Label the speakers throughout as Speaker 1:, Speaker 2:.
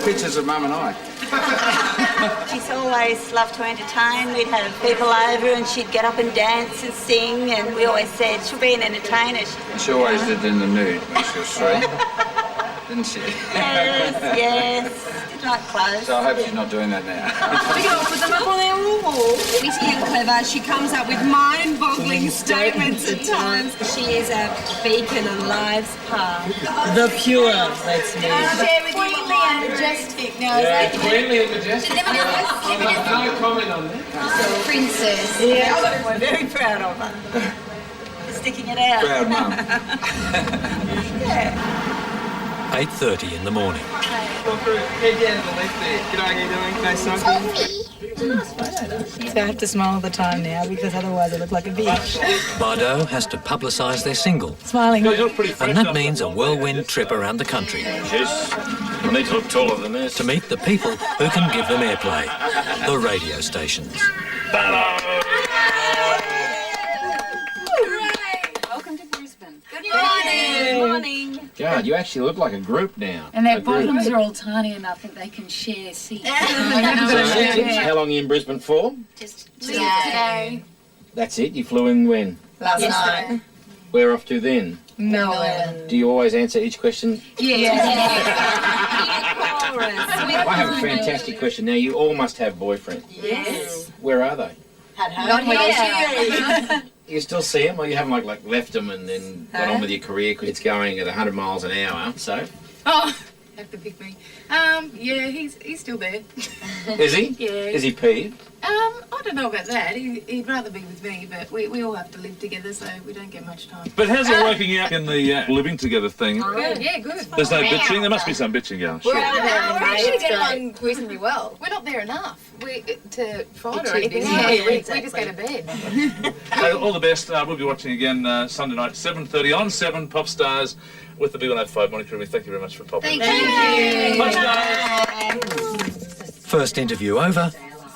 Speaker 1: pictures of Mum and I.
Speaker 2: She's always loved to entertain. We'd have people over and she'd get up and dance and sing, and we always said she'll be an entertainer.
Speaker 1: She always did in the nude when she was 3. Didn't she?
Speaker 2: Yes. Did like clothes.
Speaker 1: So I hope she's not doing that now.
Speaker 2: We go put them up on their wall.
Speaker 3: Witty and clever, she comes up with mind-boggling statements at times. She is a beacon on life's path.
Speaker 4: The pure, that's me.
Speaker 3: Queenly and majestic. Now,
Speaker 1: Queenly and majestic. No comment on that.
Speaker 3: princess.
Speaker 2: Yeah, we're very proud of her. Sticking it out.
Speaker 1: Proud Mum.
Speaker 2: Yeah.
Speaker 5: 8:30 in the morning.
Speaker 6: Head down to the left there. G'day, how you doing? Nice
Speaker 4: So I have to smile all the time now because otherwise I look like a bitch.
Speaker 5: Bardot has to publicise their single,
Speaker 4: Smiling.
Speaker 5: and that means a whirlwind trip around the country
Speaker 7: Yes, I need to look taller than this.
Speaker 5: to meet the people who can give them airplay, the radio stations.
Speaker 3: Welcome to Brisbane. Good morning. Morning.
Speaker 1: God, you actually look like a group now.
Speaker 8: And their bottoms are all tiny enough that they can share seats.
Speaker 7: How long are you in Brisbane for?
Speaker 8: Just today.
Speaker 7: That's it? You flew in when?
Speaker 4: Last night.
Speaker 7: Where off to then?
Speaker 4: Melbourne.
Speaker 7: Do you always answer each question?
Speaker 3: Yes.
Speaker 7: I have a fantastic question. Now, you all must have boyfriends.
Speaker 3: Yes.
Speaker 7: Where are they?
Speaker 3: Not here.
Speaker 7: You still see them, or you haven't like left them and then got on with your career because it's going at 100 miles an hour, so?
Speaker 8: Oh, have to pick me. Yeah, he's still there.
Speaker 7: Is he?
Speaker 8: Yeah.
Speaker 7: Is he peeved?
Speaker 8: I don't know about that. He'd rather be with me, but we all have to live together, so we don't get much time.
Speaker 9: But how's it working out in the living together thing?
Speaker 8: Good, yeah, good.
Speaker 9: There's no bitching? There must be some bitching going.
Speaker 3: We're actually getting on reasonably well.
Speaker 8: We're not there enough to fight or
Speaker 3: Achieve
Speaker 8: anything.
Speaker 3: anything.
Speaker 8: We just go to bed.
Speaker 9: All the best. We'll be watching again Sunday night, 7:30 on 7 Popstars with the Big 105 Morning Crew. Thank you very much for popping.
Speaker 8: Thank you.
Speaker 9: Popstars!
Speaker 5: First interview over,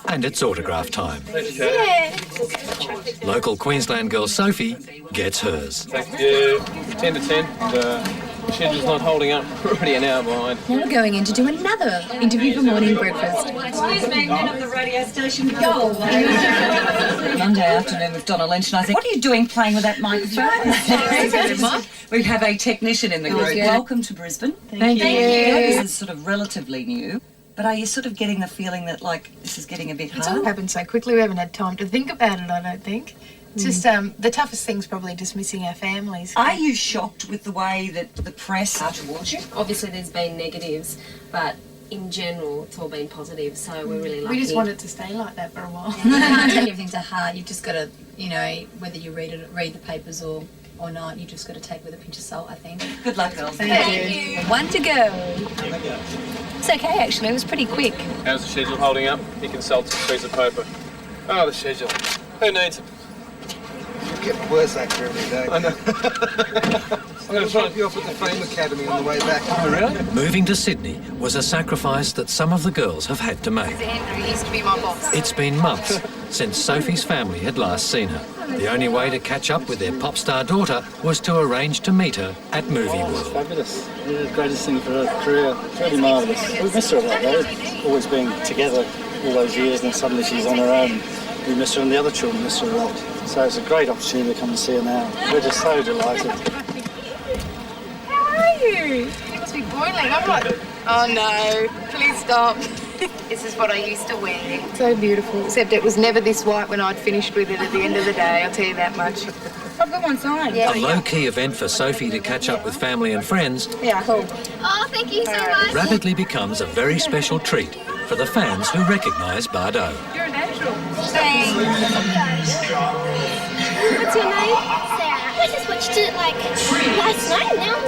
Speaker 5: and it's autograph time.
Speaker 9: Thanks, Kate.
Speaker 5: Local Queensland girl Sophie gets hers.
Speaker 6: Thank you. 10 to 10. The schedule's not holding up. We're already an hour behind.
Speaker 3: Now we're going in to do another interview for morning breakfast.
Speaker 2: Excuse me, men of the radio station. Go.
Speaker 4: Monday afternoon with Donna Lynch and I said, what are you doing playing with that microphone? We have a technician in the group. Welcome to Brisbane.
Speaker 3: Thank you.
Speaker 4: This is sort of relatively new, but are you sort of getting the feeling that like this is getting a bit
Speaker 10: It's all
Speaker 4: hard?
Speaker 10: happened so quickly, we haven't had time to think about it, I don't think. It's just the toughest thing's probably just missing our families.
Speaker 4: Are you shocked with the way that the press are towards you?
Speaker 11: Obviously there's been negatives, but in general it's all been positive, so we're really lucky.
Speaker 10: We just want it to stay like that for a while.
Speaker 3: Everything's a hard. You've just got to, whether you read the papers or not, you just got to take with a pinch of salt, I think.
Speaker 4: Good luck, girls.
Speaker 3: Thank you. One to go. It's okay, actually. It was pretty quick.
Speaker 6: How's the schedule holding up? He consults a piece of paper. Oh, the schedule. Who needs it?
Speaker 12: You get worse after every day.
Speaker 6: I know.
Speaker 12: I'm going to drop you off at the Fame Academy on the way back.
Speaker 6: Oh, really?
Speaker 5: Moving to Sydney was a sacrifice that some of the girls have had to make.
Speaker 8: Andrew used to be my boss.
Speaker 5: It's been months since Sophie's family had last seen her. The only way to catch up with their pop star daughter was to arrange to meet her at Movie World.
Speaker 13: Fabulous. The greatest thing for her career. It's really marvellous. We miss her a lot though. Always being together all those years and then suddenly she's on her own. We miss her and the other children miss her a lot. So it's a great opportunity to come and see her now. We're just so delighted.
Speaker 8: How are you? You must be boiling. I'm like, oh no, please stop. This is what I used to wear. So beautiful. Except it was never this white when I'd finished with it at the end of the day, I'll tell you that much.
Speaker 3: I've got one signed.
Speaker 5: A low-key event for Sophie to catch up with family and friends
Speaker 3: Yeah, cool.
Speaker 11: Oh, thank you so much.
Speaker 5: rapidly becomes a very special treat for the fans who recognise Bardot.
Speaker 8: You're a natural.
Speaker 11: Thanks. What's your name? Sarah. I just watched it like last night, now I'm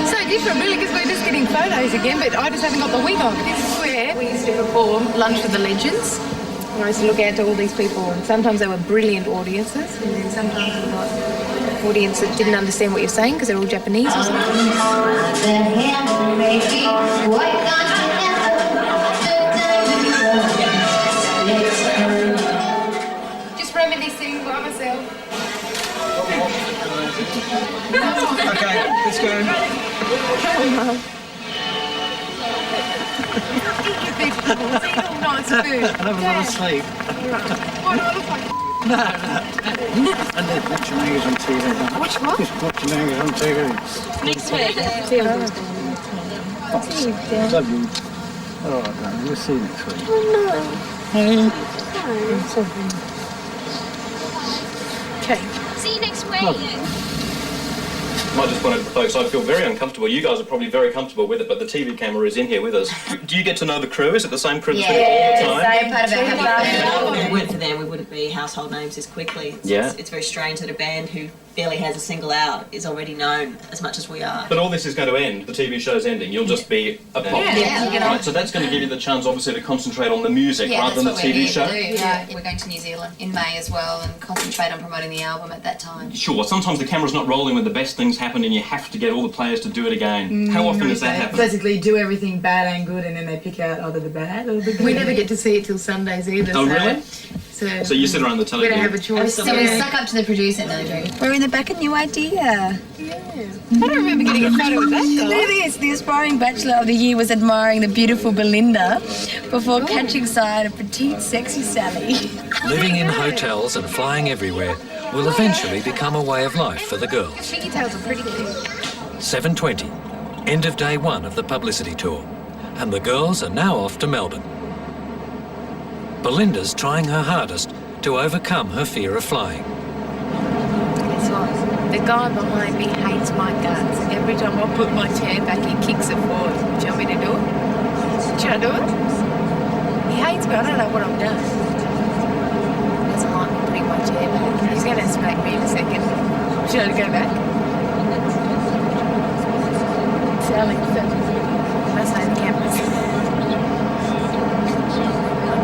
Speaker 10: So different, really, because we're just getting photos again, but I just haven't got the wig on. This is where we used to perform Lunch with the Legends. And I used to look out to all these people, and sometimes they were brilliant audiences, and then sometimes we got an audience that didn't understand what you're saying because they're all Japanese or something.
Speaker 8: Just reminiscing by myself.
Speaker 12: Okay, let's go.
Speaker 10: Eat your vegetables, eat all nice food.
Speaker 13: And have a lot of sleep.
Speaker 10: Why do I look like
Speaker 13: No. And then watch your mangoes on TV.
Speaker 10: Watch what?
Speaker 13: Just watch your mangoes on TV.
Speaker 2: Next week.
Speaker 13: Love you. All right, darling. We'll see you next week.
Speaker 10: no.
Speaker 13: Hey.
Speaker 10: Okay.
Speaker 14: See you next week.
Speaker 15: I just wanted to folks, I feel very uncomfortable. You guys are probably very comfortable with it, but the TV camera is in here with us. Do you get to know the crew? Is it the same crew that's with you all the time?
Speaker 14: Same part of our
Speaker 16: If it weren't for them, we wouldn't be household names as quickly. It's very strange that a band who barely has a single out is already known as much as we are.
Speaker 15: But all this is going to end. The TV show's ending. You'll just be a pop. Right, so that's going to give you the chance, obviously, to concentrate on the music rather than the TV show.
Speaker 14: Yeah, we're going to New Zealand in May as well and concentrate on promoting the album at that time.
Speaker 15: Sure, sometimes the camera's not rolling when the best things happen and you have to get all the players to do it again. How often does that happen?
Speaker 17: Basically do everything bad and good and then they pick out either the bad or the good.
Speaker 10: We never get to see it till Sundays either.
Speaker 15: Oh, really?
Speaker 10: So
Speaker 15: you sit around the
Speaker 10: we
Speaker 15: television.
Speaker 10: don't have a choice.
Speaker 14: So we suck up to the producer, no, Drew.
Speaker 2: We're in the back of New Idea.
Speaker 10: I don't remember getting a photo with that guy.
Speaker 2: Look at this. The aspiring Bachelor of the Year was admiring the beautiful Belinda before catching sight of petite, sexy Sally.
Speaker 5: Living in hotels and flying everywhere will eventually become a way of life for the girls.
Speaker 10: Shiggy tails are pretty cute.
Speaker 5: 7:20, end of day one of the publicity tour, and the girls are now off to Melbourne. Belinda's trying her hardest to overcome her fear of flying.
Speaker 10: Guess what? The guy behind me hates my guts. Every time I put my chair back, he kicks it forward. Do you want me to do it? Should I do it? He hates me. I don't know what I've done. He doesn't like me putting my chair back. He's going to smack me in a second. Should I go back? Sally, that's not the cameras.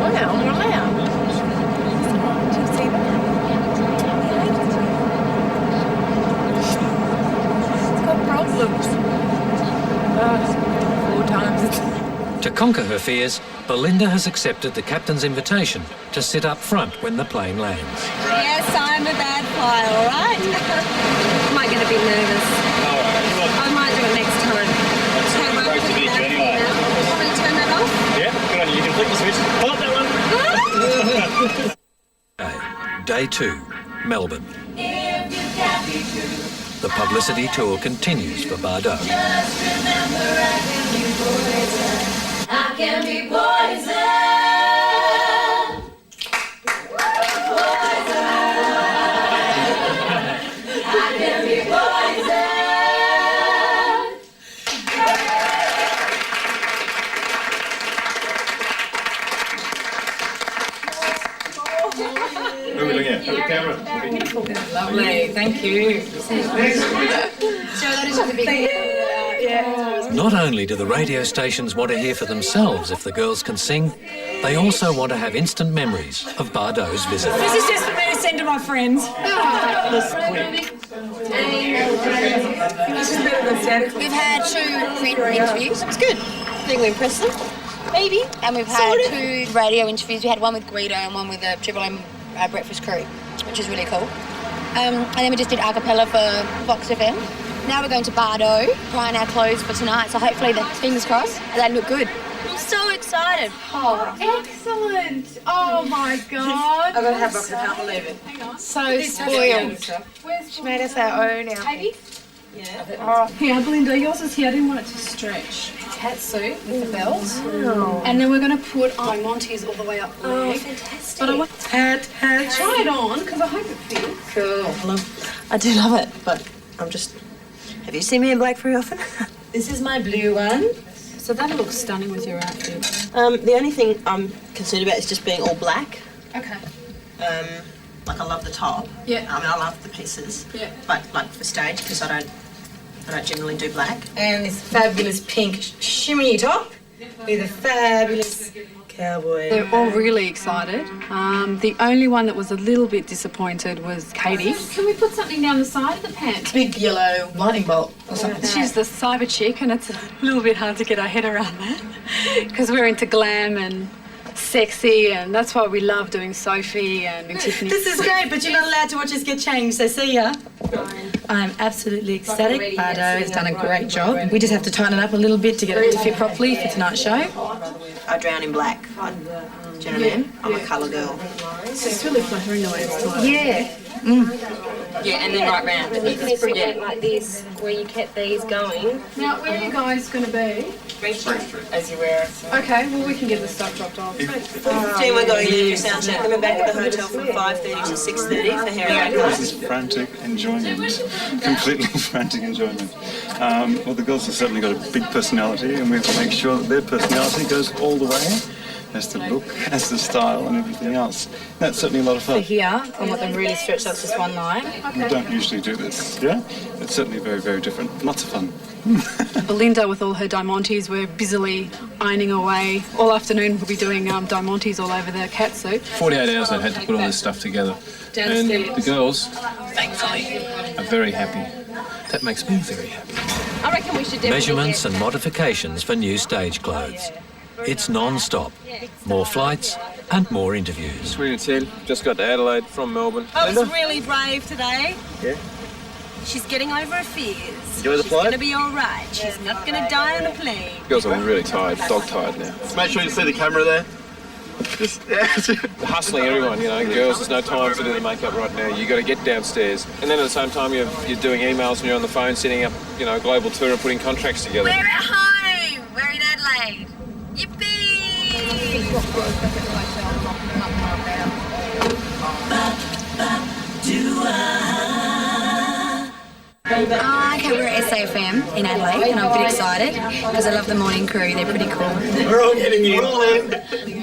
Speaker 10: Wow, we're allowed. Do you see that? It's got problems. 4 times.
Speaker 5: To conquer her fears, Belinda has accepted the captain's invitation to sit up front when the plane lands.
Speaker 2: Yes, I'm a bad flyer, all right? I might get a bit nervous. I might do it next time.
Speaker 15: It's great to meet you anyway.
Speaker 2: Want me to turn that off?
Speaker 15: Yeah, good on you. You can flick the switch. Pull up that one.
Speaker 5: Day 2, Melbourne. The publicity tour continues for Bardot.
Speaker 14: I can be poison. I can be poison.
Speaker 15: Who are we looking at? The camera.
Speaker 4: Lovely, thank you.
Speaker 5: Not only do the radio stations want to hear for themselves if the girls can sing, they also want to have instant memories of Bardot's visit.
Speaker 4: This is just for me to send to my friends. This is better than Santa.
Speaker 14: We've had 2 print interviews. It's good. I think we impressed them. Maybe. And we've had 2 radio interviews. We had one with Guido and one with the Triple M Breakfast crew, which is really cool. And then we just did a cappella for Fox FM. Now we're going to Bardot, trying our clothes for tonight, so hopefully, fingers crossed, they look good. I'm so excited.
Speaker 10: Oh, excellent. Oh, my God.
Speaker 17: I've got to have box, I can't believe it.
Speaker 10: So spoiled. She made us our own outfit.
Speaker 17: Yeah.
Speaker 18: Here, Belinda, yours is here. I didn't want it to stretch.
Speaker 10: Hat suit with the belt.
Speaker 18: Oh.
Speaker 10: And then we're going to put my Monty's all the way up the leg.
Speaker 18: Fantastic. But I want hat.
Speaker 10: Try it on, because I hope it fits.
Speaker 18: Cool.
Speaker 19: I do love it, but I'm just... Have you seen me in black very often?
Speaker 18: This is my blue one. So that looks stunning with your outfit.
Speaker 19: The only thing I'm concerned about is just being all black.
Speaker 10: Okay.
Speaker 19: Like I love the top.
Speaker 10: Yeah.
Speaker 19: I mean, I love the pieces.
Speaker 10: Yeah.
Speaker 19: But like for stage, because I don't generally do black.
Speaker 17: And this fabulous pink shimmy top with a fabulous cowboy.
Speaker 18: They're all really excited. The only one that was a little bit disappointed was Katie. Can we put something down the side of the pants?
Speaker 17: Big yellow lightning bolt or something.
Speaker 18: She's the cyber chick, and it's a little bit hard to get our head around that because we're into glam and sexy, and that's why we love doing Sophie and Tiffany.
Speaker 17: This is great, but you're not allowed to watch us get changed, so see ya. I'm absolutely ecstatic. Bardot has done a great job. We just have to tighten it up a little bit to get it to fit properly for tonight's show.
Speaker 19: I drown in black. Do you know what I mean? I'm a colour girl.
Speaker 18: It's really flattering the way it's tied.
Speaker 17: Yeah.
Speaker 16: Yeah, and then right round.
Speaker 11: Even if we went like this, where you kept these going.
Speaker 18: Now, where are you guys going to be?
Speaker 16: Spring Street. As you wear it.
Speaker 18: Okay, well, we can get the stuff dropped off.
Speaker 19: 15, we're going to do sound check. Then we're back at the hotel from 5:30 to 6:30 for Harry.
Speaker 20: This is frantic enjoyment, completely frantic enjoyment. Well, the girls have certainly got a big personality, and we have to make sure that their personality goes all the way, as the look, as the style, and everything else. That's certainly a lot of fun.
Speaker 17: Here, I want them really stretched up just one line.
Speaker 20: We don't usually do this, yeah? It's certainly very, very different. Lots of fun.
Speaker 18: Belinda, with all her diamantes, we're busily ironing away. All afternoon we'll be doing diamantes all over the catsuit.
Speaker 6: 48 hours I had to put all this stuff together.
Speaker 18: Downstairs.
Speaker 6: And the girls, thankfully, are very happy. That makes me very happy.
Speaker 11: I reckon we should definitely
Speaker 5: Measurements and modifications for new stage clothes. It's non-stop. More flights and more interviews.
Speaker 6: Sweet and 10, just got to Adelaide from Melbourne.
Speaker 2: I was really brave today.
Speaker 6: Yeah.
Speaker 2: She's getting over her fears.
Speaker 6: Enjoy the
Speaker 2: She's
Speaker 6: flight?
Speaker 2: going to be all right. She's not going to die on a plane.
Speaker 6: Girls are really tired, dog-tired now.
Speaker 21: Make sure you see the camera there.
Speaker 6: Hustling everyone, you know, girls, there's no time to do the makeup right now. You got to get downstairs. And then at the same time, you're doing emails and you're on the phone setting up, you know, a global tour and putting contracts together.
Speaker 14: We're at home. We're in Adelaide. Yippee! Okay, we're at SAFM in Adelaide, and I'm a bit excited because I love the morning crew. They're pretty cool.
Speaker 21: We're all getting rolling.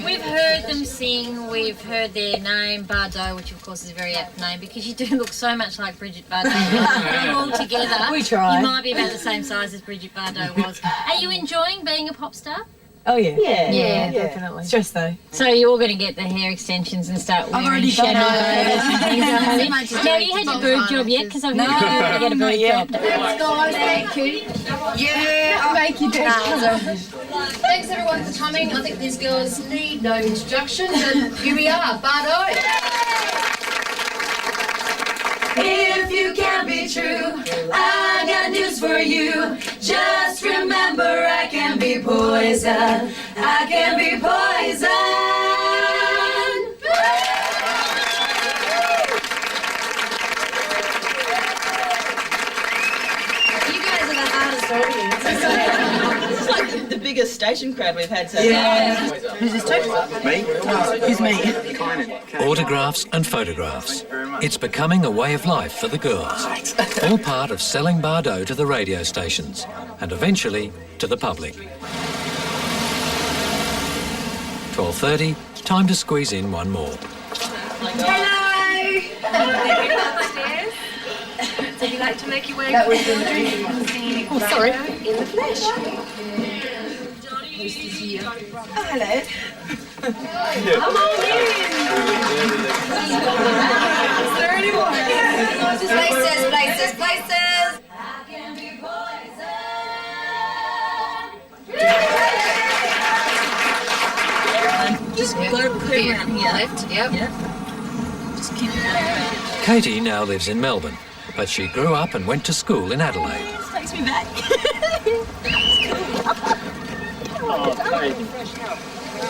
Speaker 22: We've heard them sing, we've heard their name, Bardot, which of course is a very apt name because you do look so much like Bridget Bardot. You're all together.
Speaker 17: We try.
Speaker 22: You might be about the same size as Bridget Bardot was. Are you enjoying being a pop star?
Speaker 17: Oh, yeah.
Speaker 22: Yeah,
Speaker 17: definitely. Stress, though.
Speaker 22: So you're all going to get the hair extensions and start wearing
Speaker 17: already got
Speaker 22: shadows
Speaker 17: it.
Speaker 22: and things. Have you had your boob job yet? Because I'm going to get a boob job.
Speaker 10: Thanks, guys. Thank you.
Speaker 17: Yeah, I'll make you do
Speaker 10: Thanks, everyone, for coming. I think these girls need no introduction, but here we are, Bardot.
Speaker 3: If you can't be true, I got news for you. Just remember, I can be poison. I can be poison.
Speaker 14: You guys are the hardest audience.
Speaker 19: This is like the biggest station crowd we've had so far.
Speaker 17: Yeah. Who's this to?
Speaker 20: Me?
Speaker 17: Who's me?
Speaker 5: Autographs and photographs. It's becoming a way of life for the girls. All part of selling Bardot to the radio stations and eventually to the public. 12:30, time to squeeze in one more.
Speaker 3: Hello.
Speaker 11: upstairs. Would you like to make your way?
Speaker 17: That was
Speaker 11: Oh, sorry. In the flesh.
Speaker 2: Oh, hello.
Speaker 3: Come on in. Is there anyone?
Speaker 14: Places.
Speaker 19: Just go clear around here.
Speaker 14: Left, yep.
Speaker 19: Just keep it going.
Speaker 5: Katie now lives in Melbourne, but she grew up and went to school in Adelaide.
Speaker 2: This takes me back.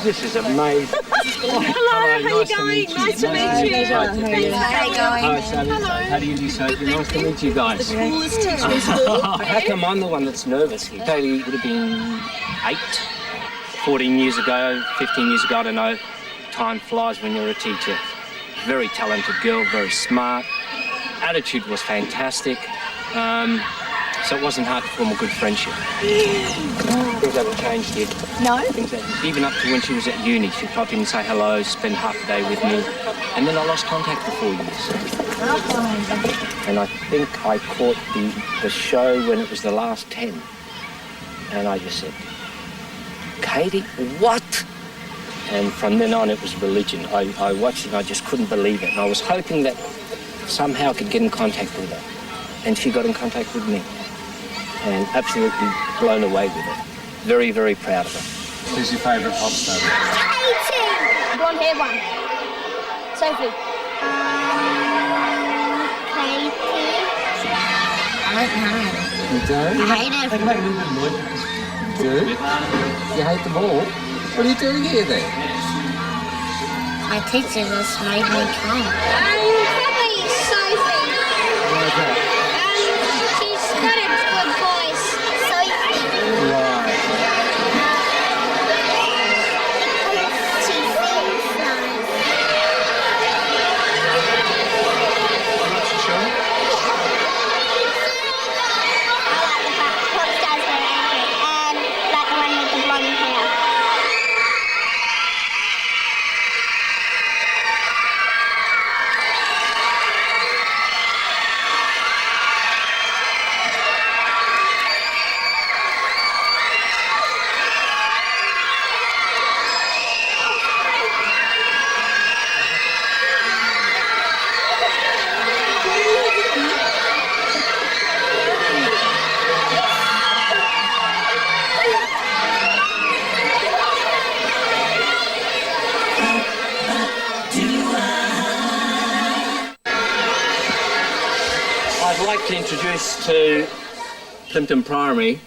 Speaker 13: This is amazing.
Speaker 2: Hello, how are you going? Nice to meet you.
Speaker 14: How are you going?
Speaker 13: Hi, Sally. How do you do, Sophie? Nice to meet you guys.
Speaker 2: The coolest teacher in school.
Speaker 13: How come I'm the one that's nervous here? Katie would have been 14 years ago, 15 years ago, I don't know. Time flies when you're a teacher. Very talented girl, very smart. Attitude was fantastic. So it wasn't hard to form a good friendship. Things haven't changed yet.
Speaker 2: No?
Speaker 13: Even up to when she was at uni, she'd pop in and say hello, spend half a day with me. And then I lost contact for 4 years. And I think I caught the show when it was the last 10. And I just said, Katie, what? And from then on, it was religion. I watched it and I just couldn't believe it. And I was hoping that somehow I could get in contact with her. And she got in contact with me. And absolutely blown away with it. Very, very proud of her.
Speaker 12: Who's your favourite pop star?
Speaker 1: Katie! Blonde hair one. Sophie. Katie. I don't know.
Speaker 12: You don't?
Speaker 1: I hate
Speaker 12: They
Speaker 1: it.
Speaker 12: can make a little bit of noise. You do? You hate them all? What are you doing here then?
Speaker 1: My teacher just made me come. Probably Sophie.
Speaker 12: Why is that?
Speaker 1: She's got a good voice. Sophie.
Speaker 12: Right.
Speaker 1: She sings nice.
Speaker 12: What's the show?
Speaker 1: I like the Popstars Australia and like the one with the blonde hair.
Speaker 7: I'd like to introduce to Plimpton Primary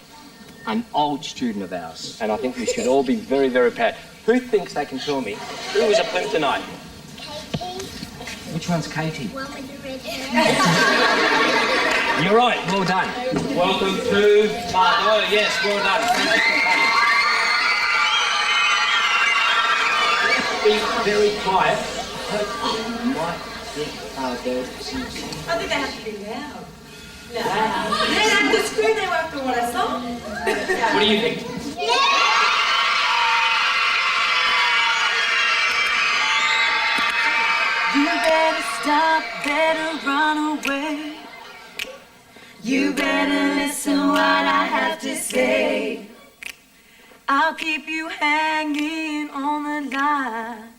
Speaker 7: an old student of ours, and I think we should all be very, very proud. Who thinks they can tell me who was a Plimptonite? Which one's Katie?
Speaker 1: One with the red hair.
Speaker 7: You're right, well done. Welcome to Bardot. Yes, well done. Be very quiet. Hopefully you might get Bardot some.
Speaker 2: I think they have to be loud. No. They have to scream them after what I saw.
Speaker 7: What do you think?
Speaker 3: You better stop, better run away. You better listen what I have to say. I'll keep you hanging on the line.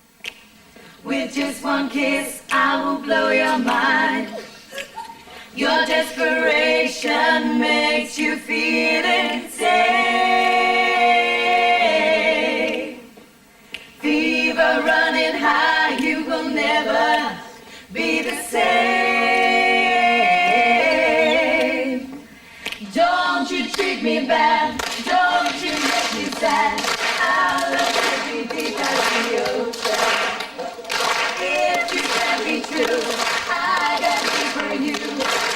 Speaker 3: With just one kiss, I will blow your mind. Your desperation makes you feel insane. Fever running high, you will never be the same. Don't you treat me bad, don't you make me sad. I love every beat I feel. If you can be true, I got you for you.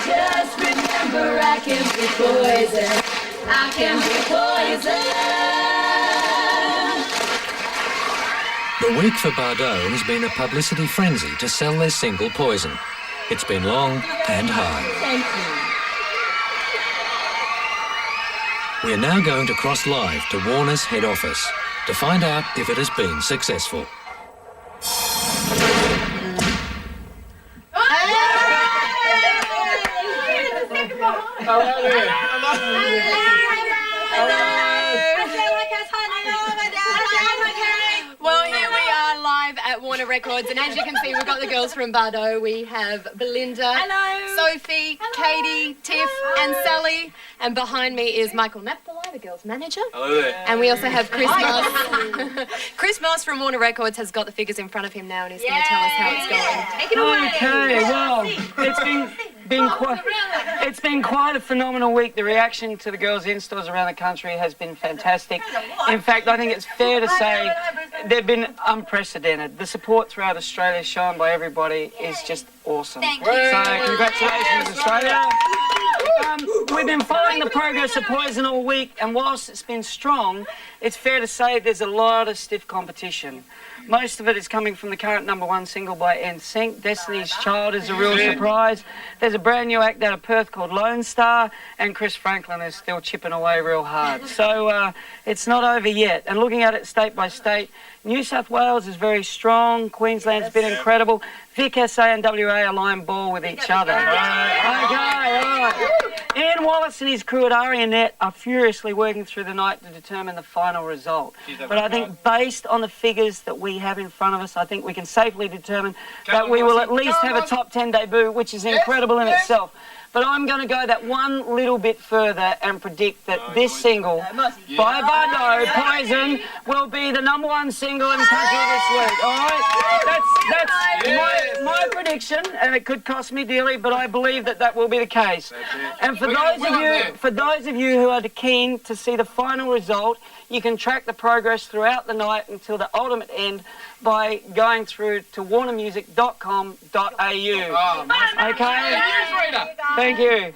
Speaker 3: Just remember I can be poison. I can be poison.
Speaker 5: The week for Bardot has been a publicity frenzy to sell their single Poison. It's been long and hard.
Speaker 2: Thank you.
Speaker 5: We are now going to cross live to Warner's head office to find out if it has been successful.
Speaker 8: Well, here we are live at Warner Records, and as you can see, we've got the girls from Bardot. We have Belinda, Sophie, Katie, Tiff, and Sally. And behind me is Michael Napthali, the girls' manager.
Speaker 6: Hello there.
Speaker 8: And we also have Chris Moss. Chris Moss from Warner Records has got the figures in front of him now, and he's going to tell us how it's going.
Speaker 2: Take it away.
Speaker 23: Okay, well, it's been quite a phenomenal week. The reaction to the girls' in-stores around the country has been fantastic. In fact, I think it's fair to say they've been unprecedented. The support throughout Australia shown by everybody is just awesome.
Speaker 1: Thank you.
Speaker 23: So congratulations, Australia. We've been following the progress of Poison all week, and whilst it's been strong, it's fair to say there's a lot of stiff competition. Most of it is coming from the current #1 single by NSYNC. Destiny's Child is a real surprise. There's a brand new act out of Perth called Lone Star, and Chris Franklin is still chipping away real hard. So it's not over yet. And looking at it state by state, New South Wales is very strong. Queensland's been incredible. Vic, SA and WA are lying ball with each other. Okay, all right. Ian Wallace and his crew at AriaNet are furiously working through the night to determine the final result. But I think based on the figures that we have in front of us, I think we can safely determine that we will at least have a top 10 debut, which is incredible in itself. But I'm going to go that one little bit further and predict that this single by Bardot, Poison, will be the #1 single in the country this week. All right? That's my prediction, and it could cost me dearly, but I believe that will be the case. And for those of you who are keen to see the final result, you can track the progress throughout the night until the ultimate end by going through to warnermusic.com.au. Okay? Thank you.